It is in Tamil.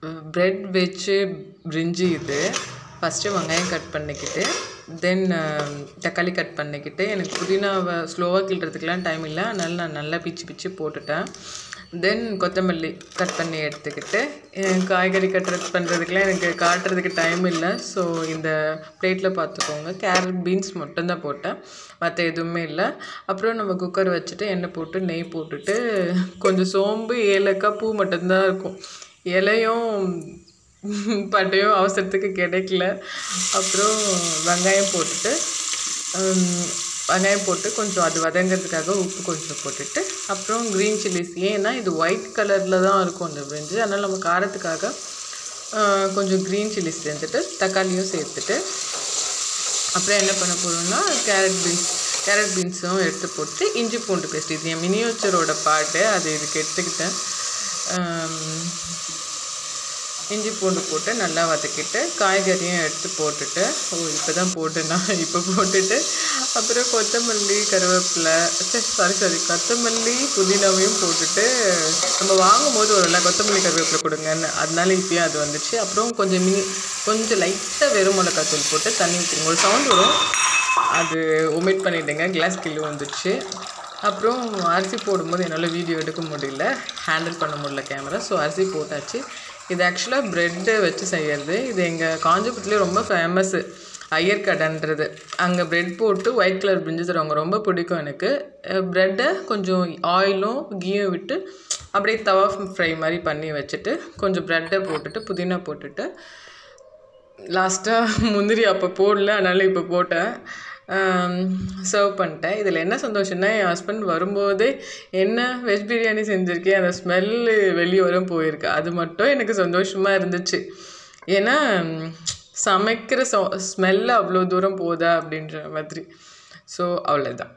பிரெட் வச்சு brinji இது ஃபஸ்ட்டு வெங்காயம் கட் பண்ணிக்கிட்டு தென் தக்காளி கட் பண்ணிக்கிட்டு எனக்கு புதினாவை ஸ்லோவாக கிள்றதுக்குலாம் டைம் இல்லை அதனால் நான் நல்லா பிச்சு போட்டுட்டேன் தென் கொத்தமல்லி கட் பண்ணி எடுத்துக்கிட்டு காய்கறி பண்ணுறதுக்குலாம் எனக்கு காட்டுறதுக்கு டைம் இல்லை ஸோ இந்த பிளேட்டில் பார்த்துக்கோங்க கேரட் பீன்ஸ் மட்டும்தான் போட்டேன் மற்ற எதுவுமே இல்லை அப்புறம் நம்ம குக்கர் வச்சுட்டு எண்ணெய் போட்டு நெய் போட்டுட்டு கொஞ்சம் சோம்பு ஏலக்காய் பூ மட்டும்தான் இருக்கும் இலையும் பட்டையும் அவசரத்துக்கு கிடைக்கல அப்புறம் வெங்காயம் போட்டு கொஞ்சம் அது வதங்கிறதுக்காக உப்பு கொஞ்சம் போட்டுட்டு அப்புறம் க்ரீன் சில்லிஸ் ஏன்னா இது ஒயிட் கலரில் தான் இருக்கும் அந்த brinji அதனால் நம்ம காரத்துக்காக கொஞ்சம் க்ரீன் சில்லிஸ் சேர்த்துட்டு தக்காளியும் சேர்த்துட்டு அப்புறம் என்ன பண்ண போகிறோம்னா கேரட் பீன்ஸும் எடுத்து போட்டு இஞ்சி பூண்டு பேஸ்ட் இது என் மினியேச்சரோட பாட்டு அது இதுக்கு எடுத்துக்கிட்டேன் இஞ்சி பூண்டு போட்டு நல்லா வதக்கிட்டு காய்கறியும் எடுத்து போட்டுட்டு இப்போ தான் போட்டேன்னா இப்போ போட்டுட்டு அப்புறம் கொத்தமல்லி கருவேப்பிலை கொத்தமல்லி புதினாவையும் போட்டுட்டு நம்ம வாங்கும் போது ஒரு கொத்தமல்லி கருவேப்பிலை கொடுங்கன்னு அதனால இப்போயும் அது வந்துச்சு அப்புறம் கொஞ்சம் லைட்டாக வெறும் மிளகாத்தூள் போட்டு தண்ணி ஊற்றிங்க ஒரு சவுண்ட் வரும் அது ஒமிட் பண்ணிவிடுங்க கிளாஸ் கிலோ வந்துச்சு அப்புறம் அரிசி போடும்போது என்னால் வீடியோ எடுக்க முடியல ஹேண்டில் பண்ண முடியல கேமரா ஸோ அரிசி போட்டாச்சு இது ஆக்சுவலாக ப்ரெட்டு வச்சு செய்கிறது இது எங்கள் காஞ்சிபுரத்துலேயே ரொம்ப ஃபேமஸ்ஸு ஐயர் கடைன்றது அங்கே ப்ரெட் போட்டு ஒயிட் கலர் brinji தருவாங்க ரொம்ப பிடிக்கும் எனக்கு ப்ரெட்டை கொஞ்சம் ஆயிலும் கீயும் விட்டு அப்படியே தவா ஃப்ரை மாதிரி பண்ணி வச்சுட்டு கொஞ்சம் ப்ரெட்டை போட்டுட்டு புதினா போட்டுட்டு லாஸ்ட்டாக முந்திரி அப்போ போடல அதனால் இப்போ போட்டேன் சர்வ் பண்ணிட்டேன் இதில் என்ன சந்தோஷம்னா என் ஹஸ்பண்ட் வரும்போதே என்ன வெஜ் பிரியாணி செஞ்சுருக்கேன் அந்த ஸ்மெல்லு வெளியே வரும் போயிருக்கு அது மட்டும் எனக்கு சந்தோஷமாக இருந்துச்சு ஏன்னா சமைக்கிற ஸ்மெல்லு அவ்வளோ தூரம் போதா அப்படின்ற மாதிரி ஸோ அவ்வளோதான்